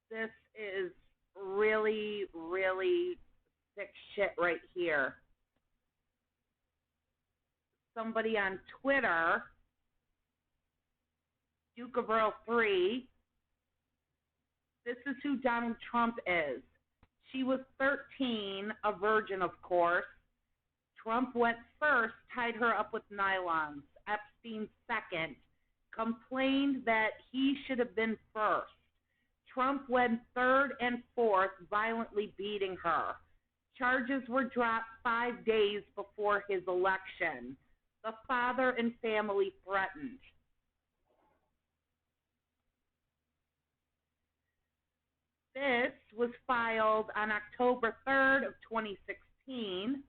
This is really, really sick shit right here. Somebody on Twitter, Duke of Earl 3, this is who Donald Trump is. She was 13, a virgin, of course. Trump went first, tied her up with nylons. Epstein second, complained that he should have been first. Trump went third and fourth, violently beating her. Charges were dropped 5 days before his election. The father and family threatened. This was filed on October 3rd of 2016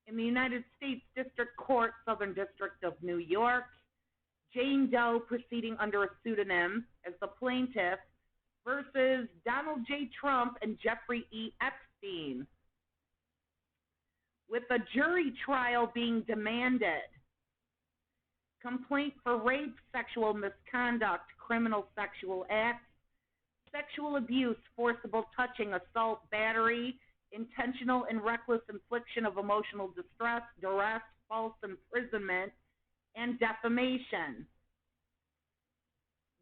in the United States District Court, Southern District of New York. Jane Doe proceeding under a pseudonym as the plaintiff versus Donald J. Trump and Jeffrey E. Epstein, with a jury trial being demanded. Complaint for rape, sexual misconduct, criminal sexual acts, sexual abuse, forcible touching, assault, battery, intentional and reckless infliction of emotional distress, duress, false imprisonment, and defamation.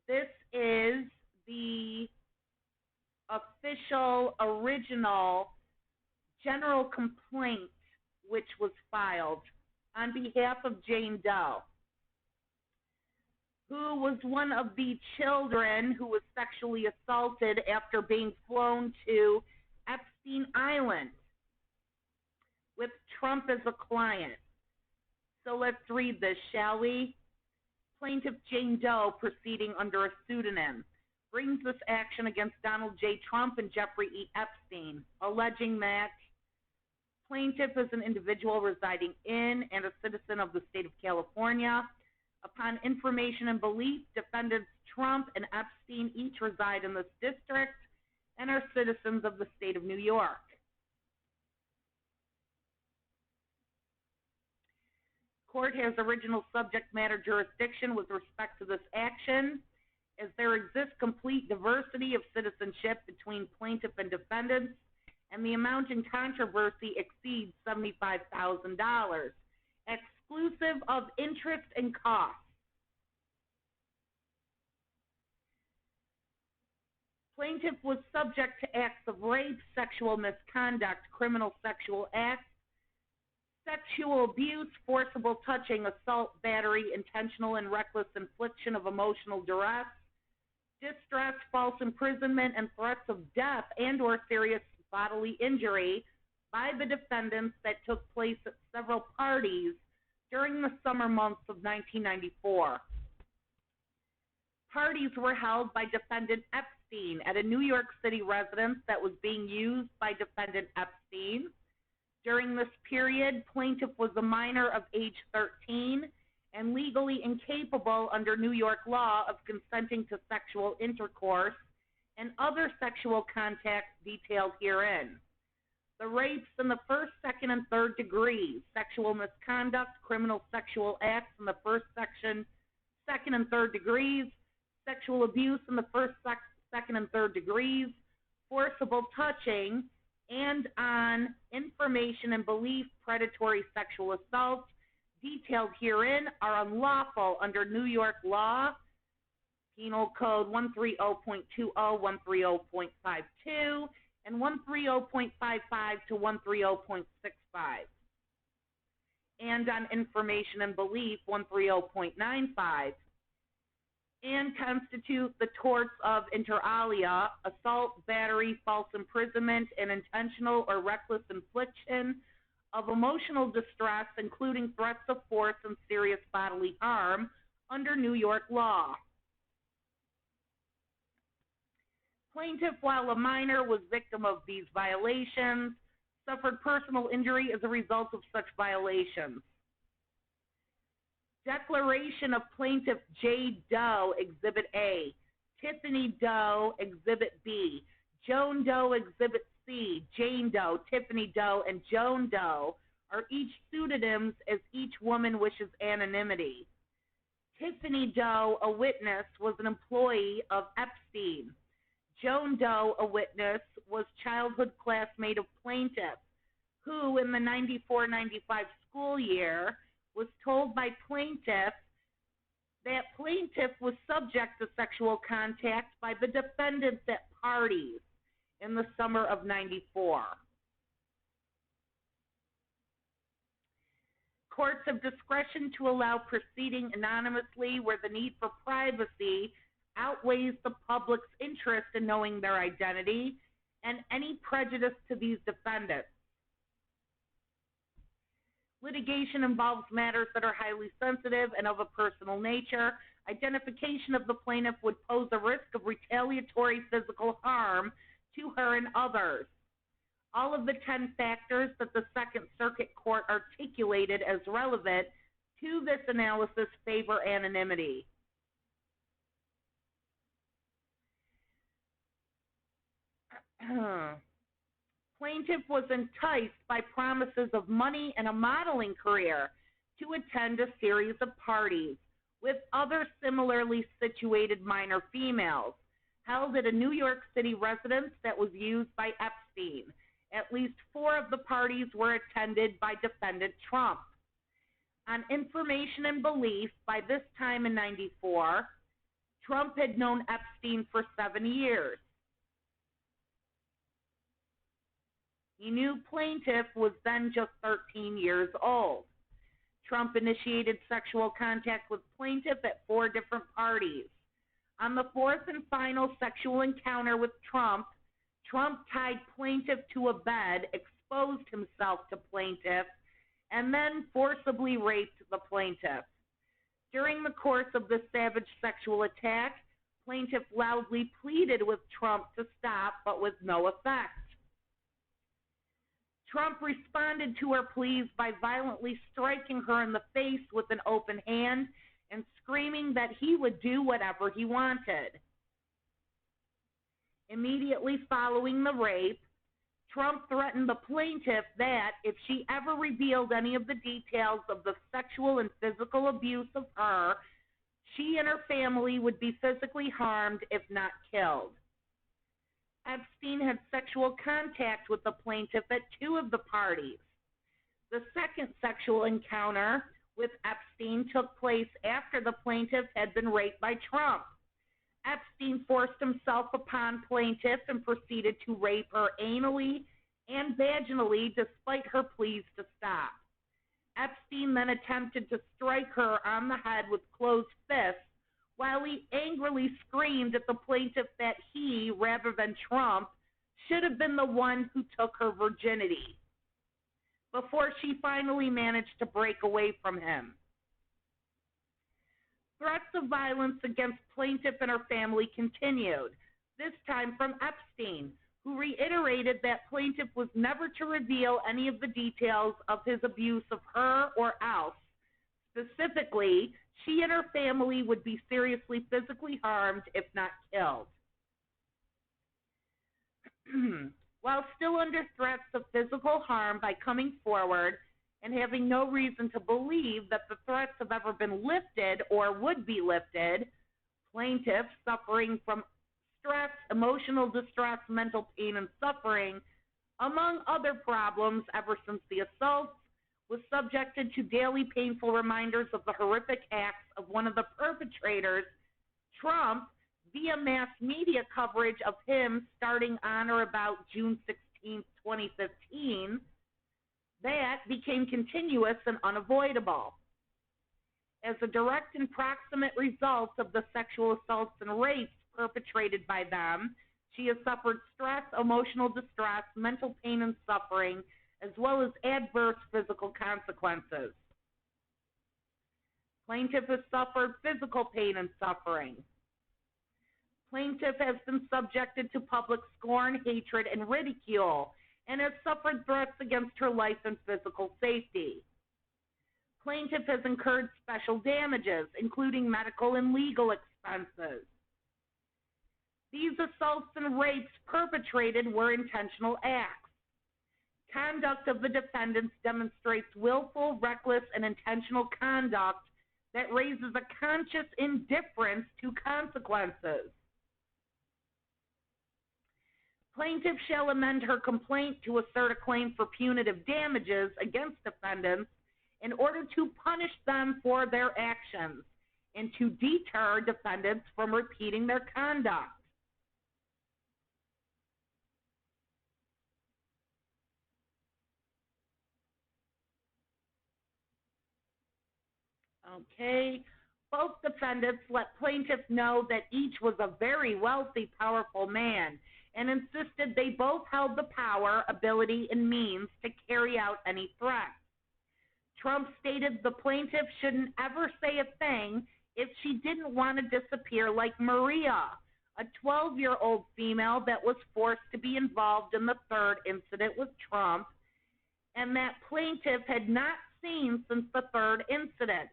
This is the official, original general complaint which was filed on behalf of Jane Doe, who was one of the children who was sexually assaulted after being flown to Epstein Island with Trump as a client. So let's read this, shall we? Plaintiff Jane Doe, proceeding under a pseudonym, brings this action against Donald J. Trump and Jeffrey E. Epstein, alleging that plaintiff is an individual residing in and a citizen of the state of California. Upon information and belief, defendants Trump and Epstein each reside in this district and are citizens of the state of New York. Court has original subject matter jurisdiction with respect to this action, as there exists complete diversity of citizenship between plaintiff and defendants, and the amount in controversy exceeds $75,000, exclusive of interest and costs. Plaintiff was subject to acts of rape, sexual misconduct, criminal sexual acts, sexual abuse, forcible touching, assault, battery, intentional and reckless infliction of emotional duress, distress, false imprisonment, and threats of death and or serious bodily injury by the defendants that took place at several parties during the summer months of 1994. Parties were held by defendant Epstein at a New York City residence that was being used by defendant Epstein. During this period, plaintiff was a minor of age 13 and legally incapable under New York law of consenting to sexual intercourse and other sexual contacts detailed herein. The rapes in the first, second, and third degrees, sexual misconduct, criminal sexual acts in the first, second, and third degrees, sexual abuse in the first, second, and third degrees, forcible touching, and on information and belief, predatory sexual assault detailed herein are unlawful under New York law, Penal Code 130.20, 130.52, and 130.55 to 130.65, and on information and belief, 130.95, and constitute the torts of inter alia, assault, battery, false imprisonment, and intentional or reckless infliction of emotional distress, including threats of force and serious bodily harm under New York law. Plaintiff, while a minor, was victim of these violations, suffered personal injury as a result of such violations. Declaration of Plaintiff Jane Doe, Exhibit A, Tiffany Doe, Exhibit B, Joan Doe, Exhibit C, Jane Doe, Tiffany Doe, and Joan Doe are each pseudonyms as each woman wishes anonymity. Tiffany Doe, a witness, was an employee of Epstein. Jane Doe, a witness, was childhood classmate of plaintiff, who in the 94-95 school year was told by plaintiff that plaintiff was subject to sexual contact by the defendants at parties in the summer of 94. Courts have discretion to allow proceeding anonymously where the need for privacy outweighs the public's interest in knowing their identity and any prejudice to these defendants. Litigation involves matters that are highly sensitive and of a personal nature. Identification of the plaintiff would pose a risk of retaliatory physical harm to her and others. All of the 10 factors that the Second Circuit Court articulated as relevant to this analysis favor anonymity. Plaintiff was enticed by promises of money and a modeling career to attend a series of parties with other similarly situated minor females held at a New York City residence that was used by Epstein. At least 4 of the parties were attended by defendant Trump. On information and belief, by this time in 94, Trump had known Epstein for 7 years. He knew plaintiff was then just 13 years old. Trump initiated sexual contact with plaintiff at 4 different parties. On the 4th and final sexual encounter with Trump, Trump tied plaintiff to a bed, exposed himself to plaintiff, and then forcibly raped the plaintiff. During the course of this savage sexual attack, plaintiff loudly pleaded with Trump to stop, but with no effect. Trump responded to her pleas by violently striking her in the face with an open hand and screaming that he would do whatever he wanted. Immediately following the rape, Trump threatened the plaintiff that if she ever revealed any of the details of the sexual and physical abuse of her, she and her family would be physically harmed if not killed. Epstein had sexual contact with the plaintiff at 2 of the parties. The second sexual encounter with Epstein took place after the plaintiff had been raped by Trump. Epstein forced himself upon plaintiff and proceeded to rape her anally and vaginally despite her pleas to stop. Epstein then attempted to strike her on the head with closed fists while he angrily screamed at the plaintiff that he, rather than Trump, should have been the one who took her virginity, before she finally managed to break away from him. Threats of violence against plaintiff and her family continued, this time from Epstein, who reiterated that plaintiff was never to reveal any of the details of his abuse of her or else. Specifically, she and her family would be seriously physically harmed if not killed. While still under threats of physical harm by coming forward and having no reason to believe that the threats have ever been lifted or would be lifted, plaintiff, suffering from stress, emotional distress, mental pain, and suffering, among other problems ever since the assaults, was subjected to daily painful reminders of the horrific acts of one of the perpetrators, Trump, via mass media coverage of him starting on or about June 16, 2015, that became continuous and unavoidable. As a direct and proximate result of the sexual assaults and rapes perpetrated by them, she has suffered stress, emotional distress, mental pain and suffering, as well as adverse physical consequences. Plaintiff has suffered physical pain and suffering. Plaintiff has been subjected to public scorn, hatred, and ridicule, and has suffered threats against her life and physical safety. Plaintiff has incurred special damages, including medical and legal expenses. These assaults and rapes perpetrated were intentional acts. Conduct of the defendants demonstrates willful, reckless, and intentional conduct that raises a conscious indifference to consequences. Plaintiff shall amend her complaint to assert a claim for punitive damages against defendants in order to punish them for their actions and to deter defendants from repeating their conduct. Okay. Both defendants let plaintiff know that each was a very wealthy, powerful man and insisted they both held the power, ability, and means to carry out any threat. Trump stated the plaintiff shouldn't ever say a thing if she didn't want to disappear like Maria, a 12-year-old female that was forced to be involved in the third incident with Trump, and that plaintiff had not seen since the third incident,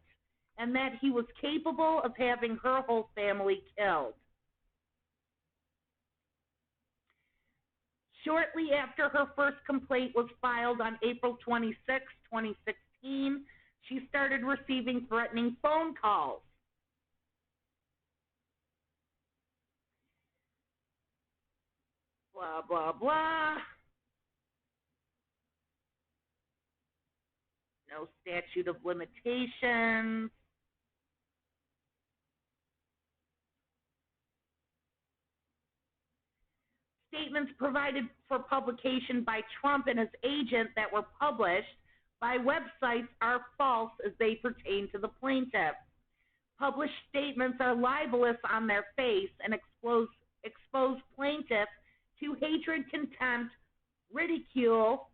and that he was capable of having her whole family killed. Shortly after her first complaint was filed on April 26, 2016, she started receiving threatening phone calls. Blah, blah, blah. No statute of limitations. Statements provided for publication by Trump and his agent that were published by websites are false as they pertain to the plaintiff. Published statements are libelous on their face and expose plaintiff to hatred, contempt, ridicule,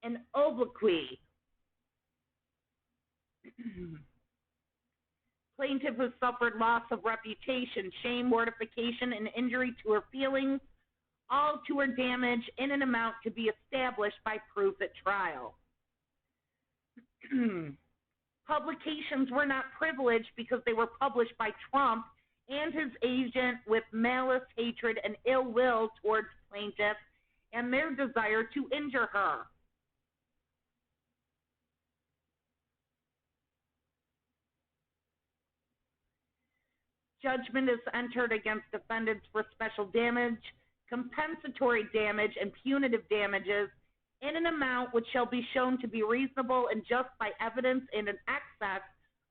and obloquy. Plaintiff has suffered loss of reputation, shame, mortification, and injury to her feelings, all to her damage in an amount to be established by proof at trial. Publications were not privileged because they were published by Trump and his agent with malice, hatred, and ill will towards plaintiff and their desire to injure her. Judgment is entered against defendants for special damage, compensatory damage, and punitive damages in an amount which shall be shown to be reasonable and just by evidence in an excess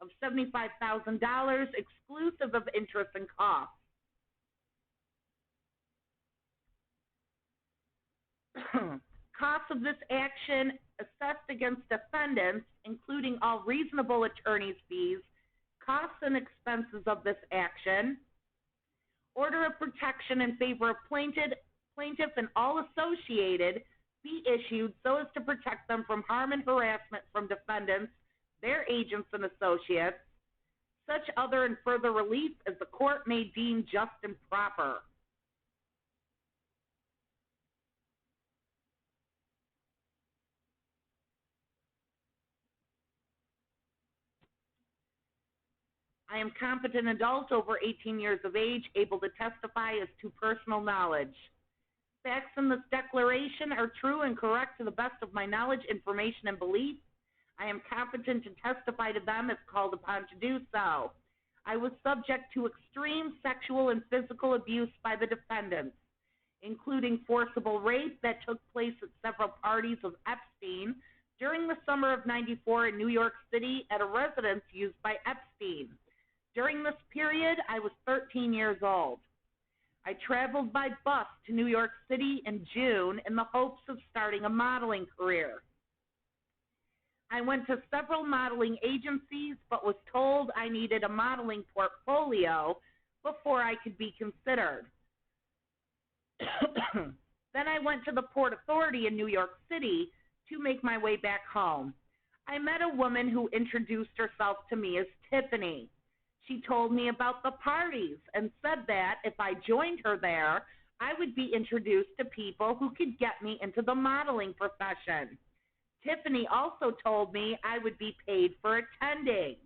of $75,000 exclusive of interest and costs. Costs of this action assessed against defendants, including all reasonable attorney's fees, costs and expenses of this action, order of protection in favor of plaintiff and all associated be issued so as to protect them from harm and harassment from defendants, their agents and associates, such other and further relief as the court may deem just and proper. I am competent adult over 18 years of age, able to testify as to personal knowledge. Facts in this declaration are true and correct to the best of my knowledge, information, and belief. I am competent to testify to them if called upon to do so. I was subject to extreme sexual and physical abuse by the defendants, including forcible rape that took place at several parties of Epstein during the summer of '94 in New York City at a residence used by Epstein. During this period, I was 13 years old. I traveled by bus to New York City in June in the hopes of starting a modeling career. I went to several modeling agencies, but was told I needed a modeling portfolio before I could be considered. Then I went to the Port Authority in New York City to make my way back home. I met a woman who introduced herself to me as Tiffany. She told me about the parties and said that if I joined her there, I would be introduced to people who could get me into the modeling profession. Tiffany also told me I would be paid for attending.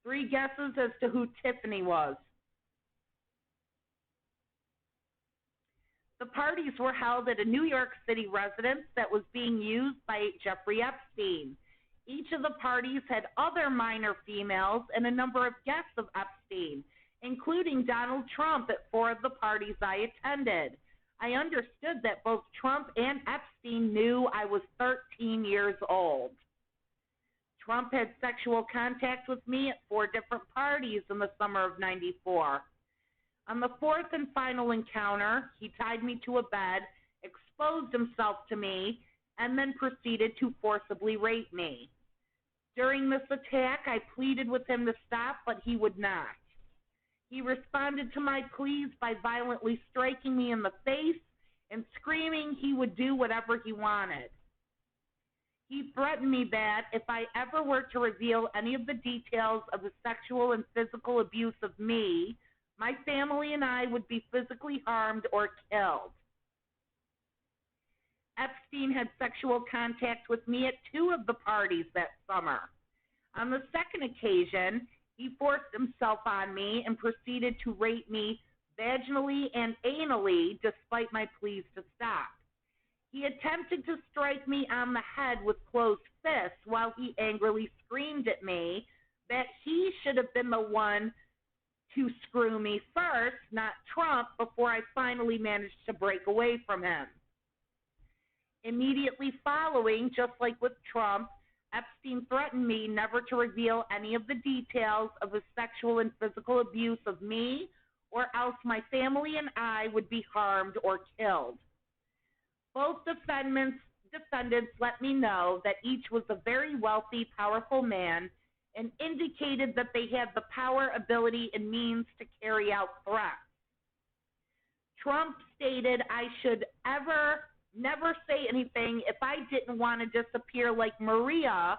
3 guesses as to who Tiffany was. The parties were held at a New York City residence that was being used by Jeffrey Epstein. Each of the parties had other minor females and a number of guests of Epstein, including Donald Trump at 4 of the parties I attended. I understood that both Trump and Epstein knew I was 13 years old. Trump had sexual contact with me at 4 different parties in the summer of '94. On the 4th and final encounter, he tied me to a bed, exposed himself to me, and then proceeded to forcibly rape me. During this attack, I pleaded with him to stop, but he would not. He responded to my pleas by violently striking me in the face and screaming he would do whatever he wanted. He threatened me that if I ever were to reveal any of the details of the sexual and physical abuse of me, my family and I would be physically harmed or killed. Epstein had sexual contact with me at 2 of the parties that summer. On the second occasion, he forced himself on me and proceeded to rape me vaginally and anally despite my pleas to stop. He attempted to strike me on the head with closed fists while he angrily screamed at me that he should have been the one to screw me first, not Trump, before I finally managed to break away from him. Immediately following, just like with Trump, Epstein threatened me never to reveal any of the details of his sexual and physical abuse of me, or else my family and I would be harmed or killed. Both defendants let me know that each was a very wealthy, powerful man and indicated that they had the power, ability, and means to carry out threats. Trump stated I should never say anything if I didn't want to disappear like Maria,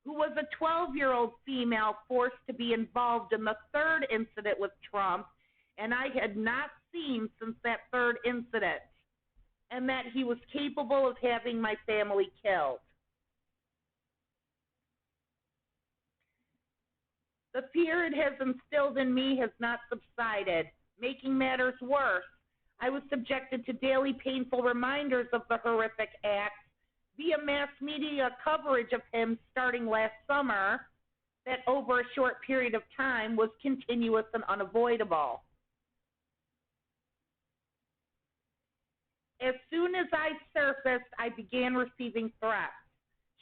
who was a 12-year-old female forced to be involved in the 3rd incident with Trump, and I had not seen since that 3rd incident, and that he was capable of having my family killed. The fear it has instilled in me has not subsided. Making matters worse, I was subjected to daily painful reminders of the horrific acts via mass media coverage of him starting last summer that over a short period of time was continuous and unavoidable. As soon as I surfaced, I began receiving threats.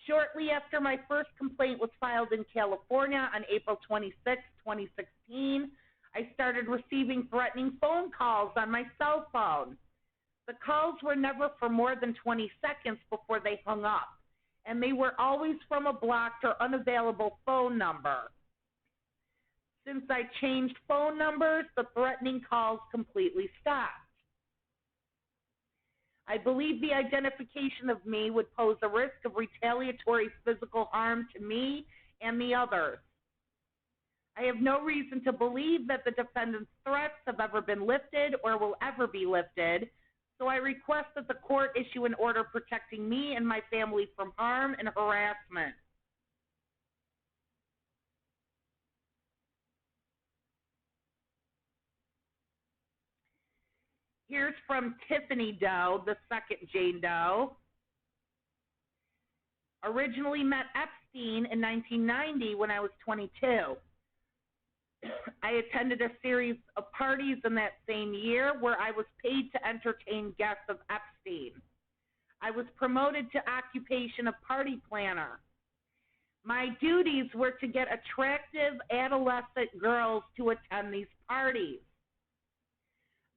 Shortly after my first complaint was filed in California on April 26, 2016, I started receiving threatening phone calls on my cell phone. The calls were never for more than 20 seconds before they hung up, and they were always from a blocked or unavailable phone number. Since I changed phone numbers, the threatening calls completely stopped. I believe the identification of me would pose a risk of retaliatory physical harm to me and the others. I have no reason to believe that the defendant's threats have ever been lifted or will ever be lifted, so I request that the court issue an order protecting me and my family from harm and harassment. Here's from Tiffany Doe, the second Jane Doe. Originally met Epstein in 1990 when I was 22. I attended a series of parties in that same year where I was paid to entertain guests of Epstein. I was promoted to occupation of party planner. My duties were to get attractive adolescent girls to attend these parties.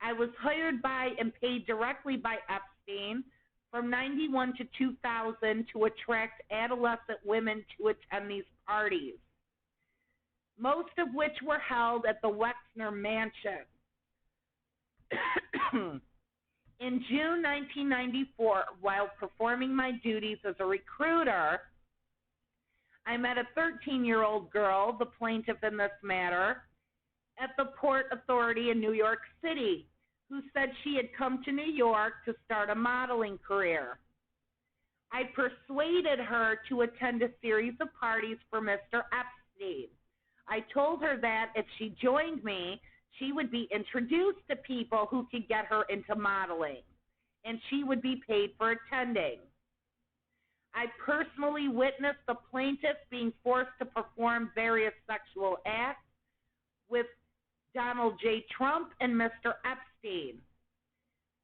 I was hired by and paid directly by Epstein from 91 to 2000 to attract adolescent women to attend these parties, most of which were held at the Wexner Mansion. In June 1994, while performing my duties as a recruiter, I met a 13-year-old girl, the plaintiff in this matter, at the Port Authority in New York City, who said she had come to New York to start a modeling career. I persuaded her to attend a series of parties for Mr. Epstein. I told her that if she joined me, she would be introduced to people who could get her into modeling, and she would be paid for attending. I personally witnessed the plaintiff being forced to perform various sexual acts with Donald J. Trump and Mr. Epstein.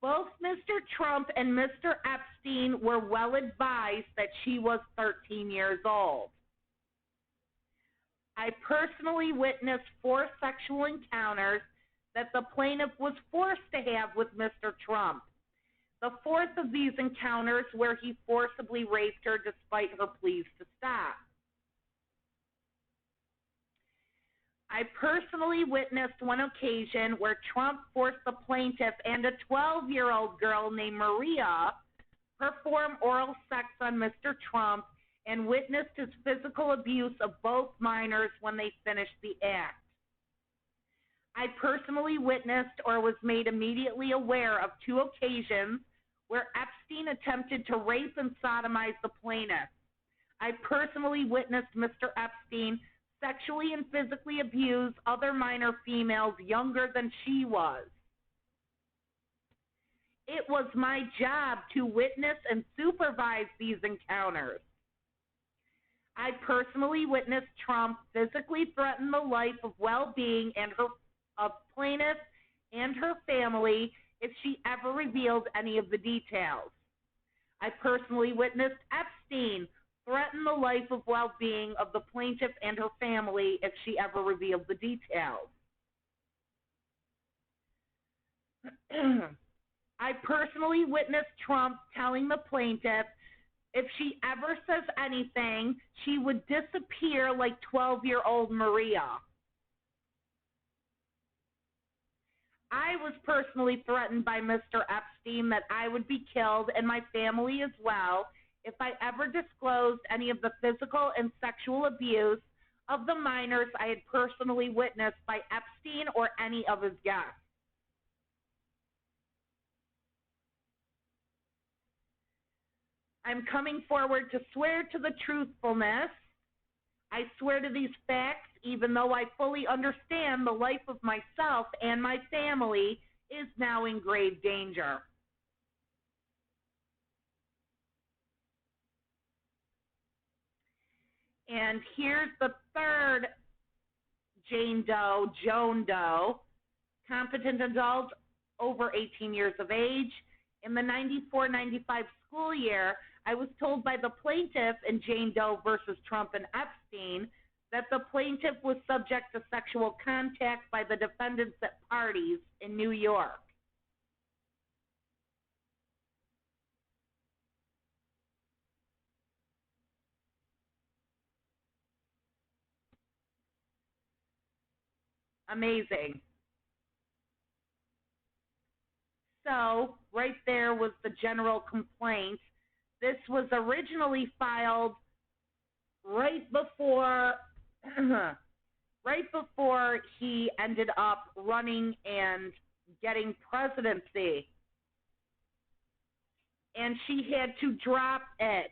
Both Mr. Trump and Mr. Epstein were well advised that she was 13 years old. I personally witnessed 4 sexual encounters that the plaintiff was forced to have with Mr. Trump. The 4th of these encounters where he forcibly raped her despite her pleas to stop. I personally witnessed one occasion where Trump forced the plaintiff and a 12-year-old girl named Maria perform oral sex on Mr. Trump and witnessed his physical abuse of both minors when they finished the act. I personally witnessed or was made immediately aware of 2 occasions where Epstein attempted to rape and sodomize the plaintiff. I personally witnessed Mr. Epstein sexually and physically abuse other minor females younger than she was. It was my job to witness and supervise these encounters. I personally witnessed Trump physically threaten the life of well-being and of plaintiff and her family if she ever revealed any of the details. I personally witnessed Epstein threaten the life of well-being of the plaintiff and her family if she ever revealed the details. I personally witnessed Trump telling the plaintiff if she ever says anything, she would disappear like 12-year-old Maria. I was personally threatened by Mr. Epstein that I would be killed and my family as well if I ever disclosed any of the physical and sexual abuse of the minors I had personally witnessed by Epstein or any of his guests. I'm coming forward to swear to the truthfulness. I swear to these facts, even though I fully understand the life of myself and my family is now in grave danger. And here's the 3rd Jane Doe, Joan Doe, competent adult over 18 years of age. In the 94-95 school year, I was told by the plaintiff in Jane Doe versus Trump and Epstein that the plaintiff was subject to sexual contact by the defendants at parties in New York. Amazing. So, right there was the general complaint. This was originally filed right before he ended up running and getting presidency. And she had to drop it.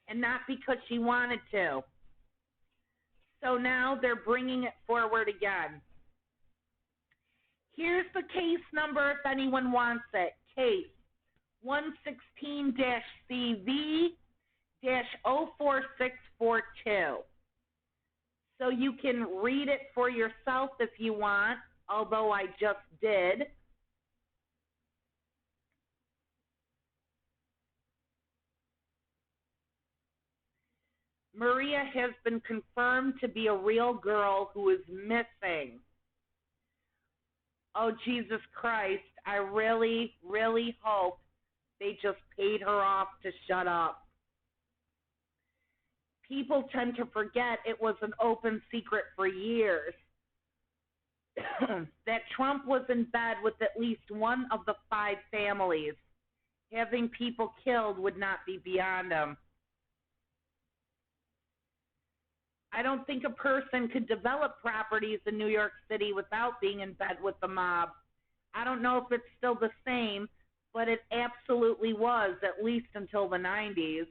And not because she wanted to. So now they're bringing it forward again. Here's the case number if anyone wants it. Case 116-CV-04642. So you can read it for yourself if you want, although I just did. Maria has been confirmed to be a real girl who is missing. Oh, Jesus Christ, I really, really hope they just paid her off to shut up. People tend to forget it was an open secret for years that Trump was in bed with at least one of the 5 families. Having people killed would not be beyond him. I don't think a person could develop properties in New York City without being in bed with the mob. I don't know if it's still the same, but it absolutely was, at least until the 90s.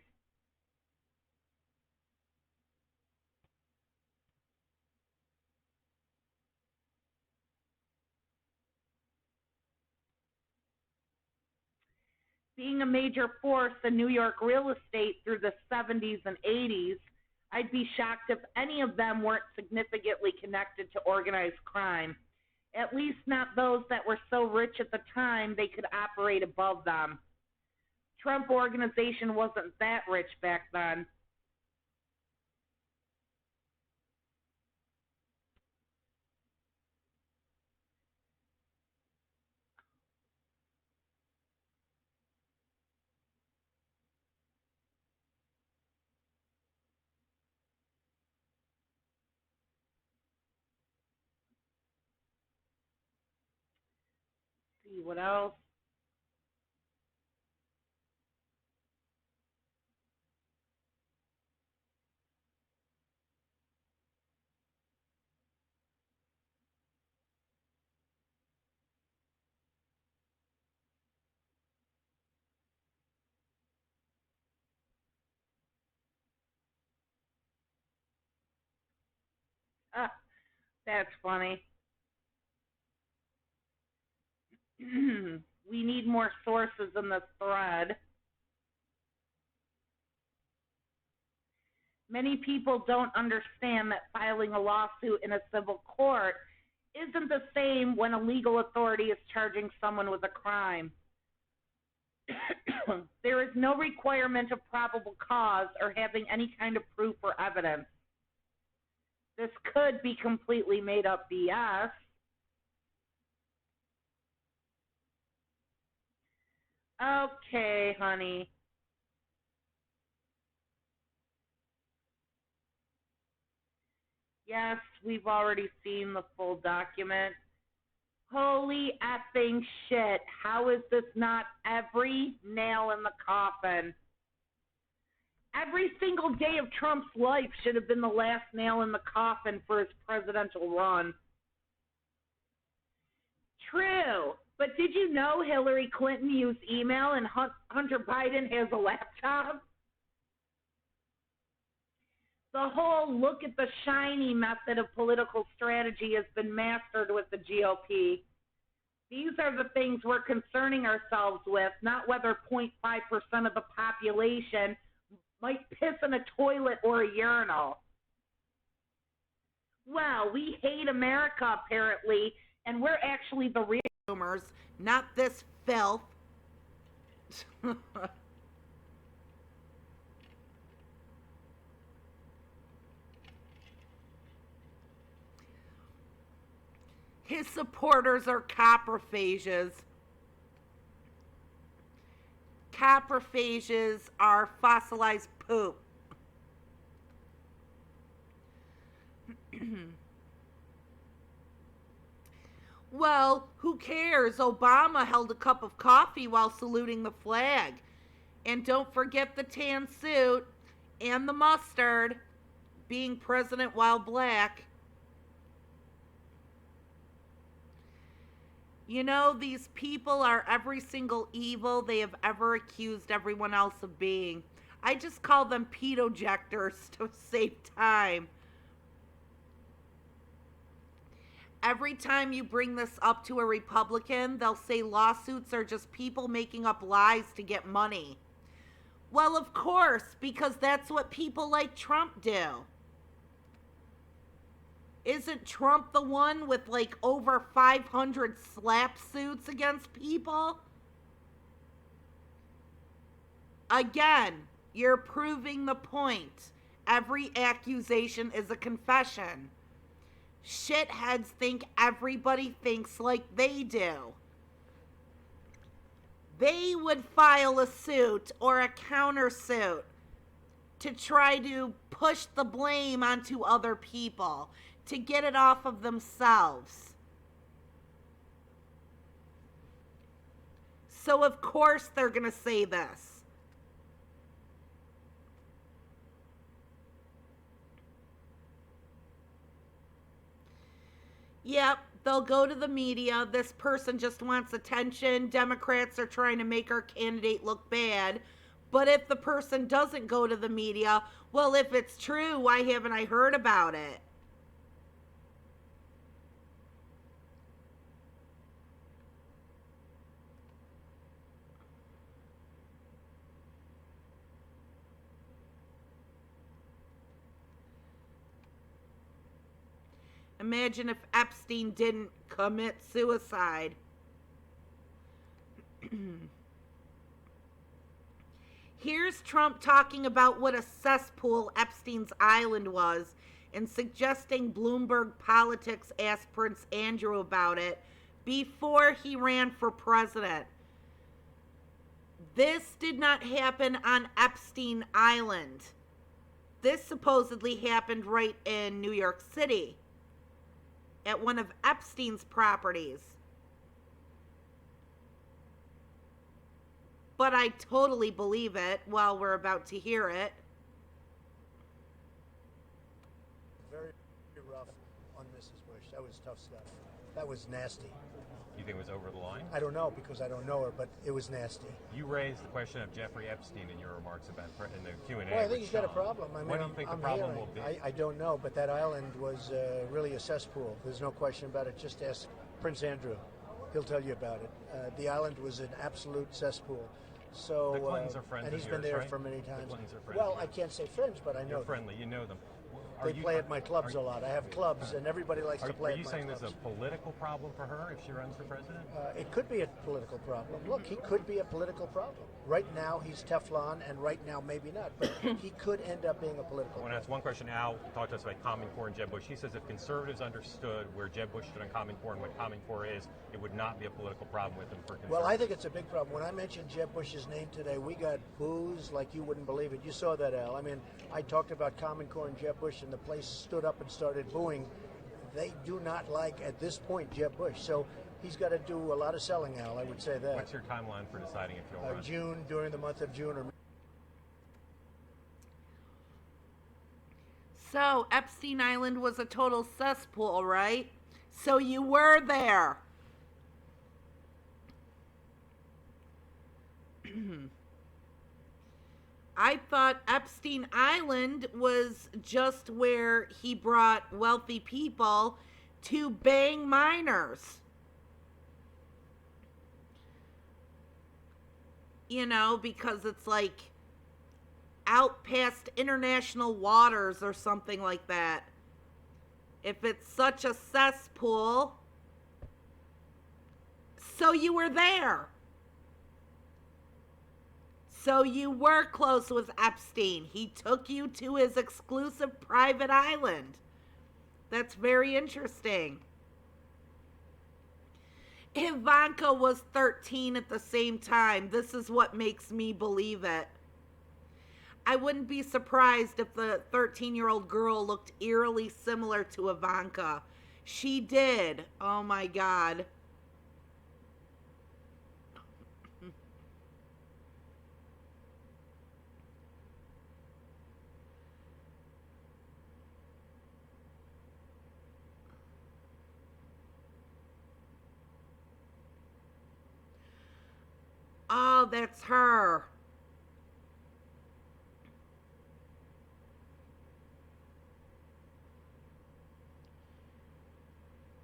Being a major force in New York real estate through the 70s and 80s, I'd be shocked if any of them weren't significantly connected to organized crime. At least not those that were so rich at the time they could operate above them. Trump organization wasn't that rich back then. Let's see what else. Ah, that's funny. We need more sources in this thread. Many people don't understand that filing a lawsuit in a civil court isn't the same when a legal authority is charging someone with a crime. There is no requirement of probable cause or having any kind of proof or evidence. This could be completely made up BS. Okay, honey. Yes, we've already seen the full document. Holy effing shit. How is this not every nail in the coffin? Every single day of Trump's life should have been the last nail in the coffin for his presidential run. True. But did you know Hillary Clinton used email and Hunter Biden has a laptop? The whole look at the shiny method of political strategy has been mastered with the GOP. These are the things we're concerning ourselves with, not whether 0.5% of the population might piss in a toilet or a urinal. Well, we hate America, apparently, and we're actually the real consumers, not this filth. His supporters are coprophages. Coprophages are fossilized poop. Well, who cares? Obama held a cup of coffee while saluting the flag. And don't forget the tan suit and the mustard, being president while black. You know, these people are every single evil they have ever accused everyone else of being. I just call them pedojectors to save time. Every time you bring this up to a Republican, they'll say lawsuits are just people making up lies to get money. Well, of course, because that's what people like Trump do. Isn't Trump the one with like over 500 slap suits against people? Again, you're proving the point. Every accusation is a confession. Shitheads think everybody thinks like they do. They would file a suit or a countersuit to try to push the blame onto other people, to get it off of themselves. So of course they're going to say this. Yep, they'll go to the media. This person just wants attention. Democrats are trying to make our candidate look bad. But if the person doesn't go to the media, well, if it's true, why haven't I heard about it? Imagine if Epstein didn't commit suicide. Here's Trump talking about what a cesspool Epstein's Island was and suggesting Bloomberg Politics asked Prince Andrew about it before he ran for president. This did not happen on Epstein Island. This supposedly happened right in New York City at one of Epstein's properties. But I totally believe it. Well, we're about to hear it. Very rough on Mrs. Bush. That was tough stuff. That was nasty. You think it was over the line? I don't know because I don't know her, but it was nasty. You raised the question of Jeffrey Epstein in your remarks about in the Q&A. Well, I think he's got a problem. I mean, what do you think the problem will be? I don't know, but that island was really a cesspool. There's no question about it. Just ask Prince Andrew. He'll tell you about it. The island was an absolute cesspool. So, the Clintons are friends and he's of been yours, there right? for many times. The Clintons are friends well, of I yours. can't say friends, but I know You're them. friendly. You know them. They play at my clubs a lot. I have clubs, and everybody likes to play at my clubs. Are you saying there's a political problem for her if she runs for president? It could be a political problem. Look, he could be a political problem. Right now, he's Teflon, and right now, maybe not. But he could end up being a political problem. That's one question. Al talked to us about Common Core and Jeb Bush. He says if conservatives understood where Jeb Bush stood on Common Core and what Common Core is, it would not be a political problem with them for conservatives. Well, I think it's a big problem. When I mentioned Jeb Bush's name today, we got boos like you wouldn't believe it. You saw that, Al. I mean, I talked about Common Core and Jeb Bush, and the place stood up and started booing. They do not like, at this point, Jeb Bush. So he's got to do a lot of selling, Al, I would say that. What's your timeline for deciding if you'll run? June, during the month of June. So, Epstein Island was a total cesspool, right? So you were there. I thought Epstein Island was just where he brought wealthy people to bang minors. You know, because it's like out past international waters or something like that. If it's such a cesspool, so you were there. So you were close with Epstein. He took you to his exclusive private island. That's very interesting. Ivanka was 13 at the same time. This is what makes me believe it. I wouldn't be surprised if the 13-year-old girl looked eerily similar to Ivanka. She did. Oh my God. Oh, that's her.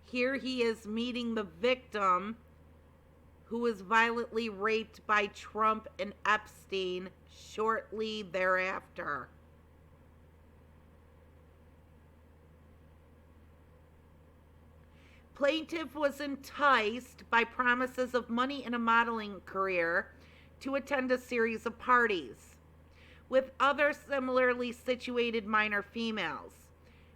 Here he is meeting the victim who was violently raped by Trump and Epstein shortly thereafter. Plaintiff was enticed by promises of money and a modeling career to attend a series of parties with other similarly situated minor females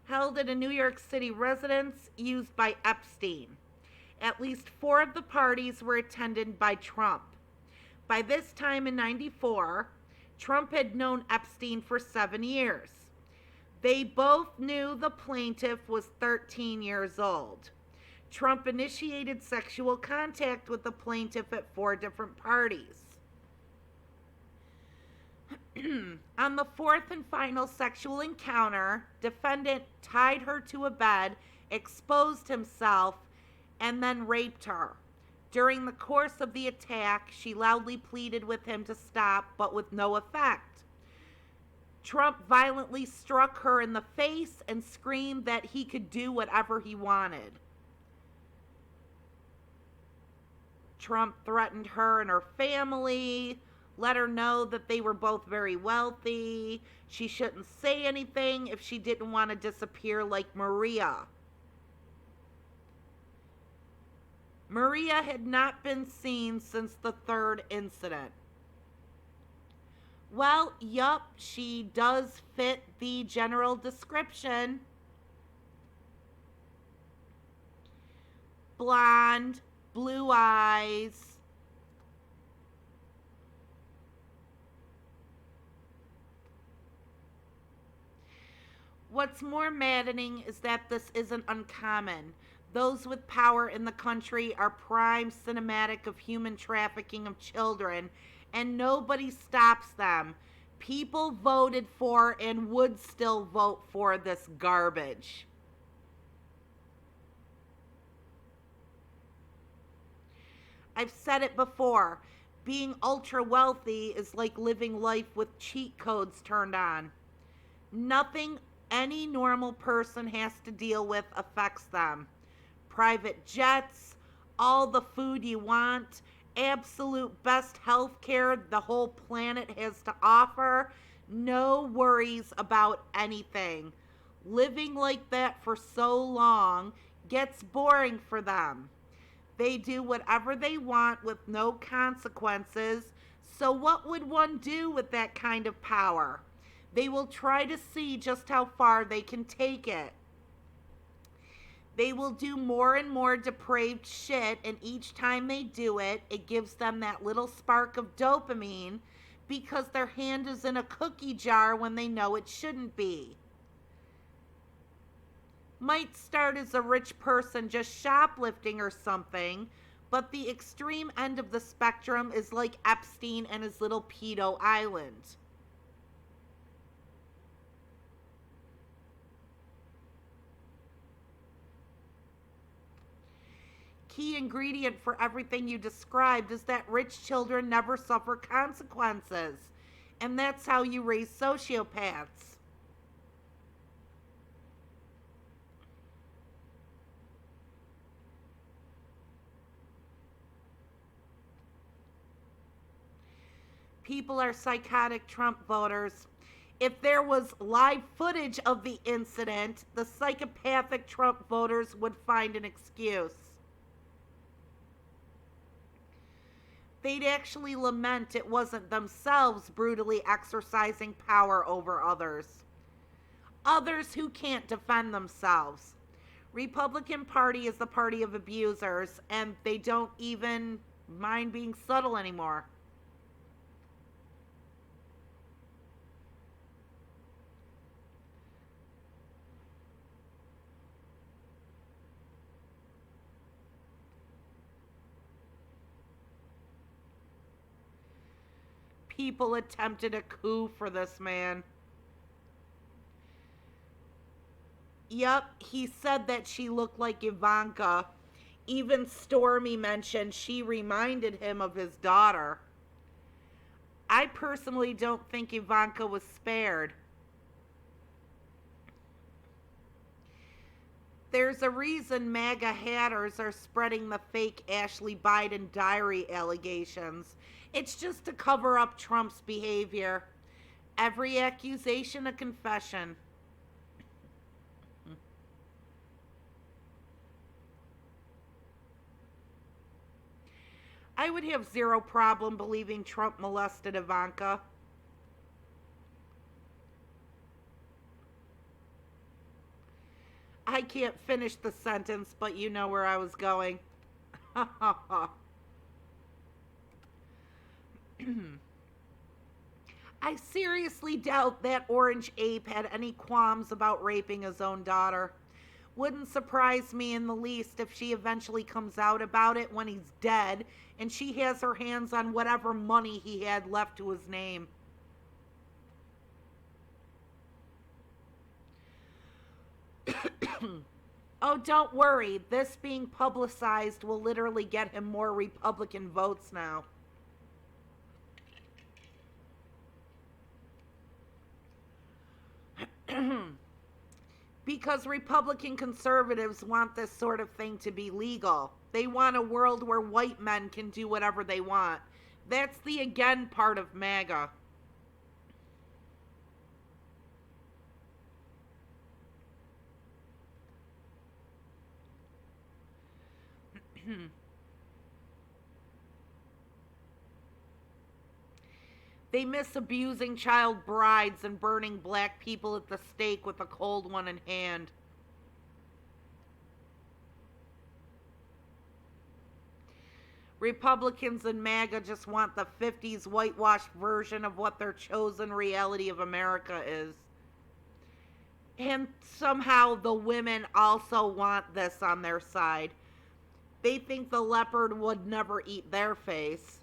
held at a New York City residence used by Epstein. At least 4 of the parties were attended by Trump. By this time in '94, Trump had known Epstein for 7 years. They both knew the plaintiff was 13 years old. Trump initiated sexual contact with the plaintiff at 4 different parties. On the 4th and final sexual encounter, defendant tied her to a bed, exposed himself, and then raped her. During the course of the attack, she loudly pleaded with him to stop, but with no effect. Trump violently struck her in the face and screamed that he could do whatever he wanted. Trump threatened her and her family, let her know that they were both very wealthy. She shouldn't say anything if she didn't want to disappear like Maria. Maria had not been seen since the third incident. Well, yup, she does fit the general description. Blonde, blue eyes. What's more maddening is that this isn't uncommon. Those with power in the country are prime cinematic of human trafficking of children, and nobody stops them. People voted for and would still vote for this garbage. I've said it before. Being ultra wealthy is like living life with cheat codes turned on. Nothing any normal person has to deal with affects them. Private jets, all the food you want, absolute best health care the whole planet has to offer, no worries about anything. Living like that for so long gets boring for them. They do whatever they want with no consequences, so what would one do with that kind of power? They will try to see just how far they can take it. They will do more and more depraved shit, and each time they do it, it gives them that little spark of dopamine because their hand is in a cookie jar when they know it shouldn't be. Might start as a rich person just shoplifting or something, but the extreme end of the spectrum is like Epstein and his little pedo island. Key ingredient for everything you described is that rich children never suffer consequences. And that's how you raise sociopaths. People are psychotic Trump voters. If there was live footage of the incident, the psychopathic Trump voters would find an excuse. They'd actually lament it wasn't themselves brutally exercising power over others. Others who can't defend themselves. Republican Party is the party of abusers, and they don't even mind being subtle anymore. People attempted a coup for this man. Yep, he said that she looked like Ivanka. Even Stormy mentioned she reminded him of his daughter. I personally don't think Ivanka was spared. There's a reason MAGA hatters are spreading the fake Ashley Biden diary allegations. It's just to cover up Trump's behavior. Every accusation a confession. I would have zero problem believing Trump molested Ivanka. I can't finish the sentence, but you know where I was going. I seriously doubt that orange ape had any qualms about raping his own daughter. Wouldn't surprise me in the least if she eventually comes out about it when he's dead and she has her hands on whatever money he had left to his name. Oh, don't worry. This being publicized will literally get him more Republican votes now. Because Republican conservatives want this sort of thing to be legal. They want a world where white men can do whatever they want. That's the again part of MAGA. They miss abusing child brides and burning black people at the stake with a cold one in hand. Republicans and MAGA just want the 50s whitewashed version of what their chosen reality of America is. And somehow the women also want this on their side. They think the leopard would never eat their face.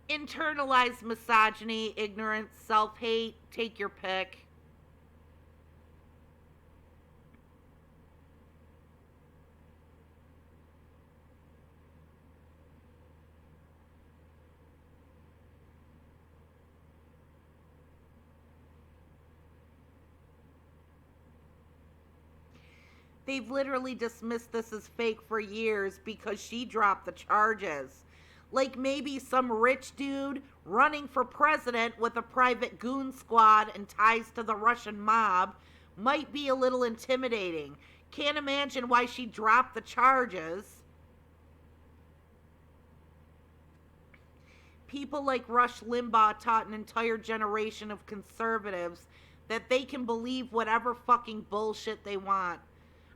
Internalized misogyny, ignorance, self-hate, take your pick. They've literally dismissed this as fake for years because she dropped the charges. Like maybe some rich dude running for president with a private goon squad and ties to the Russian mob might be a little intimidating. Can't imagine why she dropped the charges. People like Rush Limbaugh taught an entire generation of conservatives that they can believe whatever fucking bullshit they want.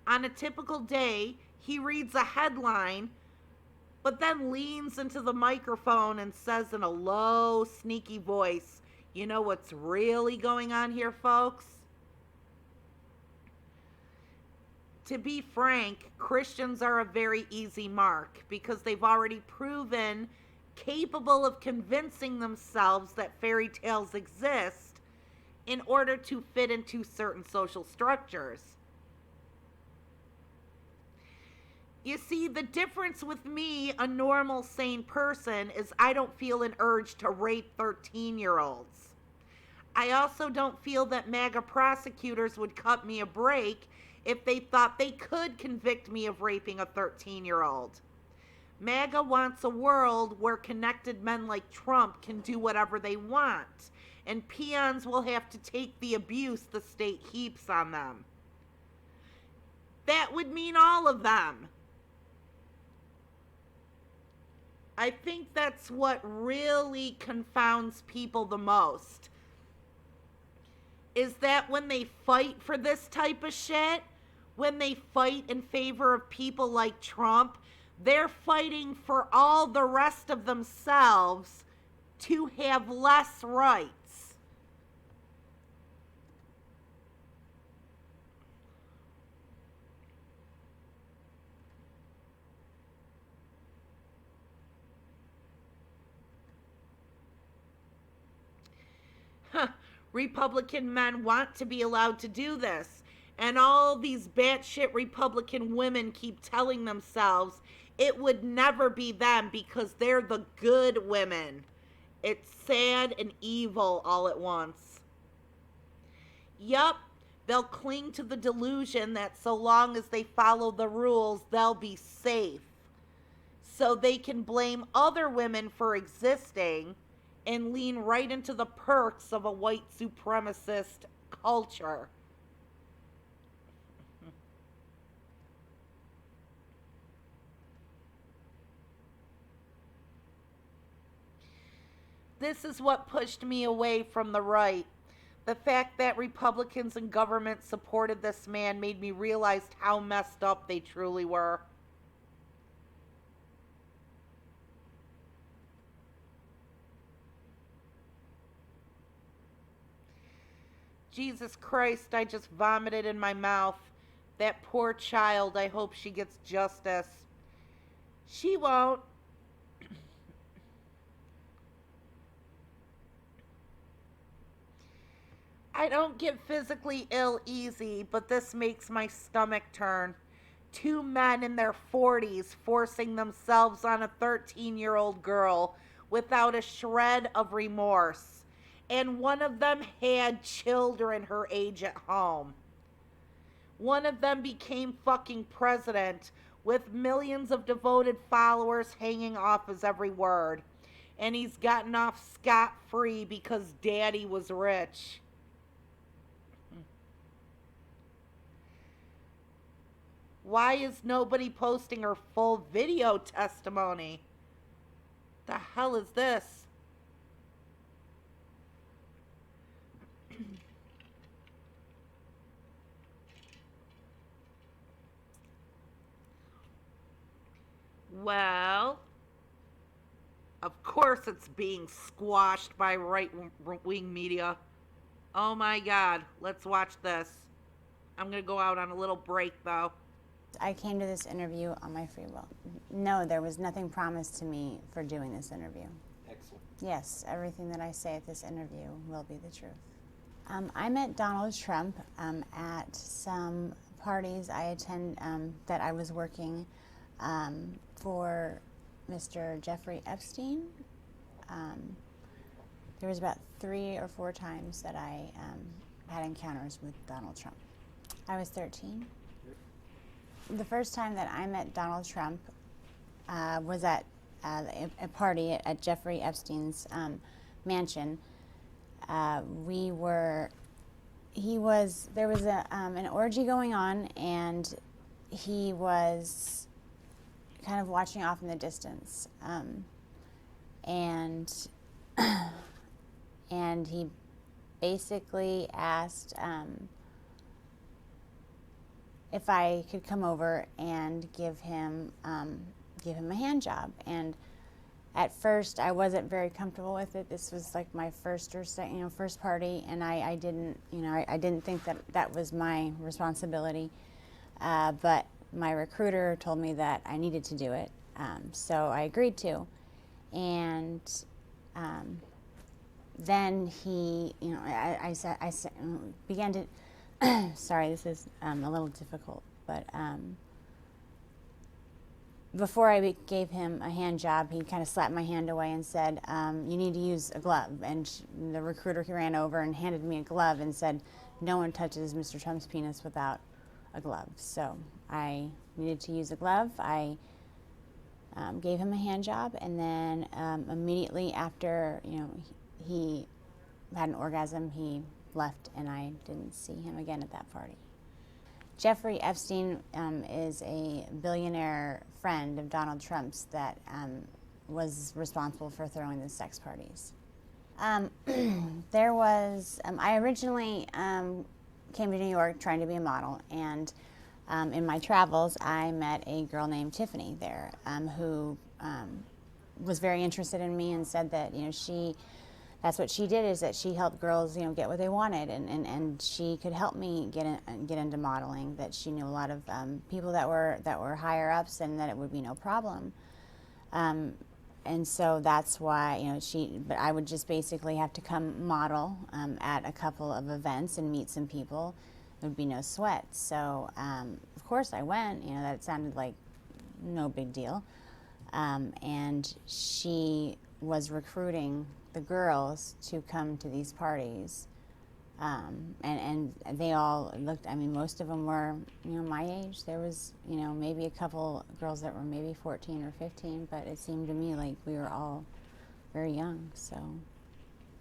On a typical day, he reads a headline, but then leans into the microphone and says in a low, sneaky voice, "You know what's really going on here, folks?" To be frank, Christians are a very easy mark because they've already proven capable of convincing themselves that fairy tales exist in order to fit into certain social structures. You see, the difference with me, a normal, sane person, is I don't feel an urge to rape 13-year-olds. I also don't feel that MAGA prosecutors would cut me a break if they thought they could convict me of raping a 13-year-old. MAGA wants a world where connected men like Trump can do whatever they want, and peons will have to take the abuse the state heaps on them. That would mean all of them. I think that's what really confounds people the most. Is that when they fight for this type of shit, when they fight in favor of people like Trump, they're fighting for all the rest of themselves to have less rights. Republican men want to be allowed to do this. And all these batshit Republican women keep telling themselves it would never be them because they're the good women. It's sad and evil all at once. Yup, they'll cling to the delusion that so long as they follow the rules, they'll be safe. So they can blame other women for existing and lean right into the perks of a white supremacist culture. This is what pushed me away from the right. The fact that Republicans and government supported this man made me realize how messed up they truly were. Jesus Christ, I just vomited in my mouth. That poor child, I hope she gets justice. She won't. I don't get physically ill easy, but this makes my stomach turn. Two men in their 40s forcing themselves on a 13-year-old girl without a shred of remorse. And one of them had children her age at home. One of them became fucking president with millions of devoted followers hanging off his every word. And he's gotten off scot-free because daddy was rich. Why is nobody posting her full video testimony? The hell is this? Well, of course it's being squashed by right-wing media. Oh my God, let's watch this. I'm going to go out on a little break though. I came to this interview on my free will. No, there was nothing promised to me for doing this interview. Excellent. Yes, everything that I say at this interview will be the truth. I met Donald Trump at some parties I attend that I was working for Mr. Jeffrey Epstein. There was about 3 or 4 times that I had encounters with Donald Trump. I was 13. The first time that I met Donald Trump was at a party at Jeffrey Epstein's mansion. There was an orgy going on, and he was kind of watching off in the distance. And he basically asked if I could come over and give him a hand job. And at first, I wasn't very comfortable with it. This was like my first party, and I didn't think that was my responsibility. But my recruiter told me that I needed to do it, so I agreed to. And then he, I began to. Sorry, this is a little difficult, but before I gave him a hand job, he kind of slapped my hand away and said, you need to use a glove. And the recruiter ran over and handed me a glove and said, no one touches Mr. Trump's penis without a glove. So I needed to use a glove. I gave him a hand job, and then immediately after, he had an orgasm, he left, and I didn't see him again at that party. Jeffrey Epstein is a billionaire friend of Donald Trump's that was responsible for throwing the sex parties. I originally came to New York trying to be a model, and in my travels I met a girl named Tiffany there who was very interested in me and said that that's what she did, is that she helped girls, get what they wanted, and she could help me get into modeling. That she knew a lot of people that were higher ups, and that it would be no problem. And so that's why, but I would just basically have to come model at a couple of events and meet some people. It would be no sweat. So of course I went. That sounded like no big deal. And she was recruiting the girls to come to these parties, and they all looked. Most of them were, my age. There was, maybe a couple girls that were maybe 14 or 15, but it seemed to me like we were all very young. So,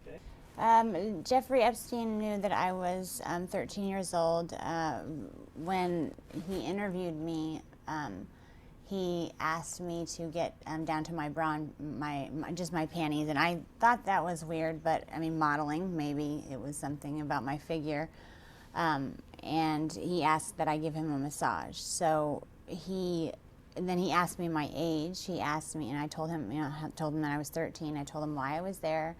okay. Jeffrey Epstein knew that I was 13 years old. When he interviewed me, he asked me to get down to my bra, just my panties, and I thought that was weird, but modeling, maybe it was something about my figure. And he asked that I give him a massage. So then he asked me my age. He asked me, and I told him, told him that I was 13. I told him why I was there.